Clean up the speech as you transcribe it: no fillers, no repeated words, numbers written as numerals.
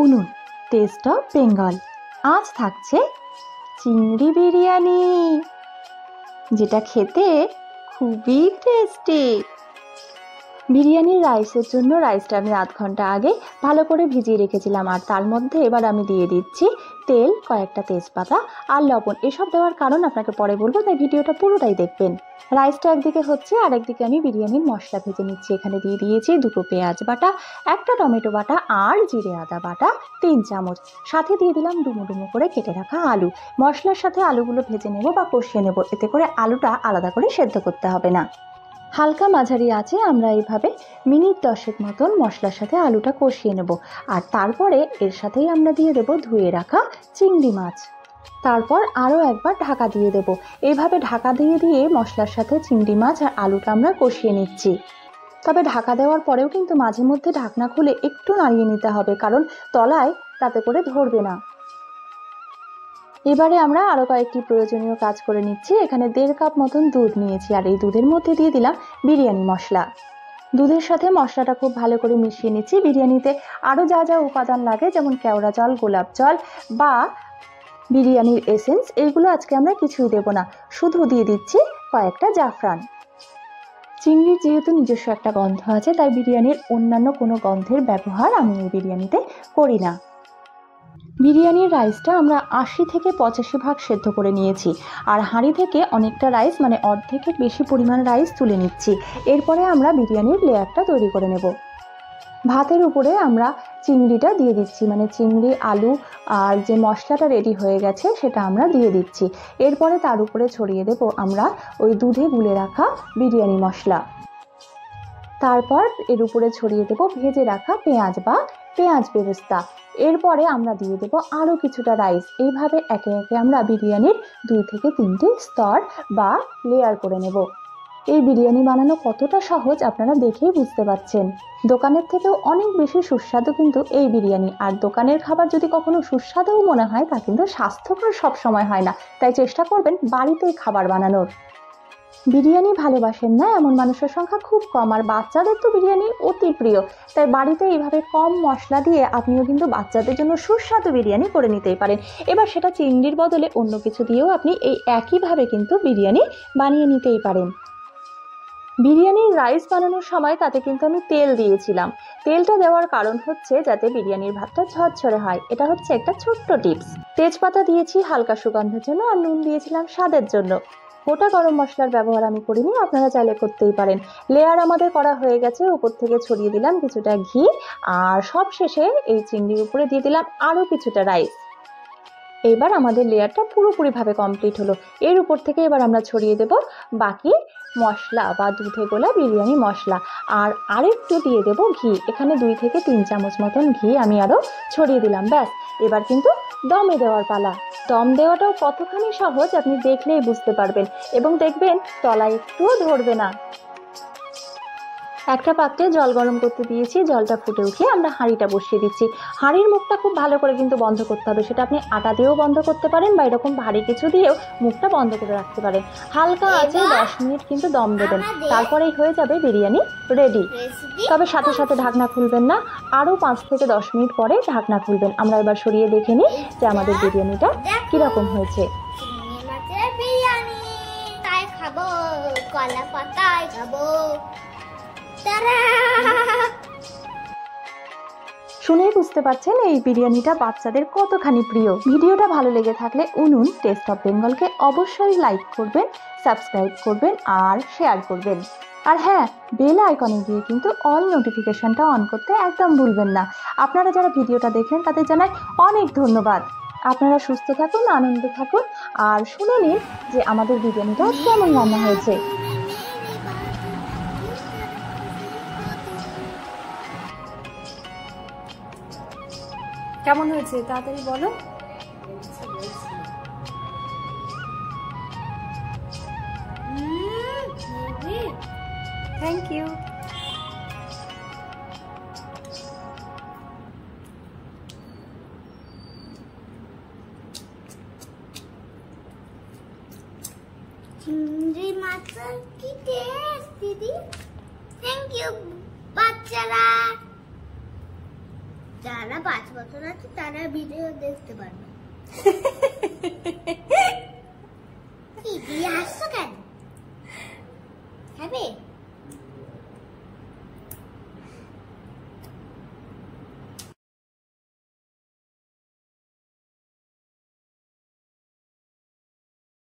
উনুন test of Bengal. আজ থাকছে চিংড়ি বিরিয়ানি, যেটা খেতে খুবই টেস্টি। বিরিয়ানির রাইসের জন্য রাইসটা আমি আধ ঘন্টা আগে ভালো করে ভিজিয়ে রেখেছিলাম, আর তার মধ্যে এবার আমি দিয়ে দিচ্ছি তেল, কয়েকটা তেজপাতা আর লবণ। এসব দেওয়ার কারণ আপনাকে পরে বলবো, তাই ভিডিওটা পুরোটাই দেখবেন। রাইসটা একদিকে হচ্ছে, আর একদিকে আমি বিরিয়ানির মশলা ভেজে নিচ্ছি। এখানে দিয়ে দিয়েছি 2টো পেঁয়াজ বাটা, 1টা টমেটো বাটা আর জিরে আদা বাটা 3 চামচ। সাথে দিয়ে দিলাম ডুমো ডুমো করে কেটে রাখা আলু। মশলার সাথে আলুগুলো ভেজে নেব বা কষিয়ে নেব, এতে করে আলুটা আলাদা করে সেদ্ধ করতে হবে না। হালকা মাঝারি আছে আমরা এইভাবে মিনিট 10 মতন মশলার সাথে আলুটা কষিয়ে নেব, আর তারপরে এর সাথেই আমরা দিয়ে দেব ধুয়ে রাখা চিংড়ি মাছ। তারপর আরও একবার ঢাকা দিয়ে দেব। এইভাবে ঢাকা দিয়ে দিয়ে মশলার সাথে চিংড়ি মাছ আর আলুটা আমরা কষিয়ে নিচ্ছি। তবে ঢাকা দেওয়ার পরেও কিন্তু মাঝে মধ্যে ঢাকনা খুলে একটু নাড়িয়ে নিতে হবে, কারণ তলায় তাতে করে ধরবে না। এবারে আমরা আরও কয়েকটি প্রয়োজনীয় কাজ করে নিচ্ছি। এখানে 1.5 কাপ মতন দুধ নিয়েছি, আর এই দুধের মধ্যে দিয়ে দিলাম বিরিয়ানি মশলা। দুধের সাথে মশলাটা খুব ভালো করে মিশিয়ে নিচ্ছি। বিরিয়ানিতে আরও যা যা উপাদান লাগে, যেমন কেওড়া জল, গোলাপ জল বা বিরিয়ানির এসেন্স, এইগুলো আজকে আমরা কিছুই দেব না, শুধু দিয়ে দিচ্ছি কয়েকটা জাফরান। চিংড়ির যেহেতু নিজস্ব একটা গন্ধ আছে, তাই বিরিয়ানির অন্যান্য কোনো গন্ধের ব্যবহার আমি এই বিরিয়ানিতে করি না। বিরিয়ানির রাইসটা আমরা 80 থেকে 85 ভাগ সেদ্ধ করে নিয়েছি, আর হাঁড়ি থেকে অনেকটা রাইস, মানে অর্ধেকের বেশি পরিমাণ রাইস তুলে নিচ্ছি। এরপরে আমরা বিরিয়ানির লেয়ারটা তৈরি করে নেব। ভাতের উপরে আমরা চিংড়িটা দিয়ে দিচ্ছি, মানে চিংড়ি, আলু আর যে মশলাটা রেডি হয়ে গেছে সেটা আমরা দিয়ে দিচ্ছি। এরপরে তার উপরে ছড়িয়ে দেব আমরা ওই দুধে গুলে রাখা বিরিয়ানি মশলা। তারপর এর উপরে ছড়িয়ে দেব ভেজে রাখা পেঁয়াজ বা পেঁয়াজ বেরেস্তা। এরপরে আমরা দিয়ে দেব আরও কিছুটা রাইস। এইভাবে একে একে আমরা বিরিয়ানির 2 থেকে 3টে স্তর বা লেয়ার করে নেব। এই বিরিয়ানি বানানো কতটা সহজ আপনারা দেখেই বুঝতে পারছেন। দোকানের থেকেও অনেক বেশি সুস্বাদু কিন্তু এই বিরিয়ানি। আর দোকানের খাবার যদি কখনো সুস্বাদুও মনে হয়, তা কিন্তু স্বাস্থ্যকর সব সময় হয় না, তাই চেষ্টা করবেন বাড়িতেই খাবার বানানোর। বিরিয়ানি ভালোবাসেন না এমন মানুষের সংখ্যা খুব কম, আর বাচ্চাদের তো বিরিয়ানি অতি প্রিয়, তাই বাড়িতে এইভাবে কম মশলা দিয়ে আপনিও কিন্তু বাচ্চাদের জন্য সুস্বাদু বিরিয়ানি করে নিতেই পারেন। এবার সেটা চিংড়ির বদলে অন্য কিছু দিয়েও আপনি এই একইভাবে কিন্তু বিরিয়ানি বানিয়ে নিতেই পারেন। বিরিয়ানির রাইস বানানোর সময় তাতে কিন্তু আমি তেল দিয়েছিলাম। তেলটা দেওয়ার কারণ হচ্ছে যাতে বিরিয়ানির ভাতটা ঝরঝরে হয়, এটা হচ্ছে একটা ছোট্ট টিপস। তেজপাতা দিয়েছি হালকা সুগন্ধের জন্য, আর নুন দিয়েছিলাম স্বাদের জন্য। গোটা গরম মশলার ব্যবহার আমি করিনি, আপনারা চাইলে করতেই পারেন। লেয়ার আমাদের করা হয়ে গেছে, উপর থেকে ছড়িয়ে দিলাম কিছুটা ঘি, আর সব শেষে এই চিংড়ির উপরে দিয়ে দিলাম আরও কিছুটা রাইস। এবার আমাদের লেয়ারটা পুরোপুরিভাবে কমপ্লিট হলো। এর উপর থেকে এবার আমরা ছড়িয়ে দেব বাকি মশলা বা দুধে গোলা বিরিয়ানি মশলা, আর আরেকটু দিয়ে দেব ঘি। এখানে 2 থেকে 3 চামচ মতন ঘি আমি আরও ছড়িয়ে দিলাম। ব্যাস, এবার কিন্তু দমে দেওয়ার পালা। দম দেওয়াটাও কতখানি সহজ আপনি দেখলেই বুঝতে পারবেন, এবং দেখবেন তলায় একটুও ধরবে না। একটা পাত্রে জল গরম করতে দিয়েছি, জলটা ফুটে উঠে আমরা হাঁড়িটা বসিয়ে দিচ্ছি। হাঁড়ির মুখটা খুব ভালো করে কিন্তু বন্ধ করতে হবে, সেটা আপনি আটা দিয়েও বন্ধ করতে পারেন বা এরকম ভারী কিছু দিয়েও মুখটা বন্ধ করে রাখতে পারেন। হালকা আছে 10 মিনিট কিন্তু দম দেবেন, তারপরেই হয়ে যাবে বিরিয়ানি রেডি। তবে সাথে সাথে ঢাকনা খুলবেন না, আরও 5 থেকে 10 মিনিট পরে ঢাকনা খুলবেন। আমরা এবার সরিয়ে দেখে নিই যে আমাদের বিরিয়ানিটা কীরকম হয়েছে। কলা পাতায় খাবো। শুনেই বুঝতে পারছেন এই বিরিয়ানিটা বাচ্চাদের কতখানি প্রিয়। ভিডিওটা ভালো লেগে থাকলে উনুন টেস্ট অফ বেঙ্গলকে অবশ্যই লাইক করবেন, সাবস্ক্রাইব করবেন আর শেয়ার করবেন। আর হ্যাঁ, বেল আইকনে গিয়ে কিন্তু অল নোটিফিকেশনটা অন করতে একদম ভুলবেন না। আপনারা যারা ভিডিওটা দেখলেন তাদের জানাই অনেক ধন্যবাদ। আপনারা সুস্থ থাকুন, আনন্দে থাকুন, আর শুনে নিন যে আমাদের বিরিয়ানিটা কেমন রান্না হয়েছে। কেমন হয়েছে তাড়াতাড়ি বলো। Thank you. চিংড়ি মাছের কি টেস্ট। দিদি থ্যাংক ইউ বাচ্চারা। যারা 5 বছর আছে তারা ভিডিও দেখতে পারবে।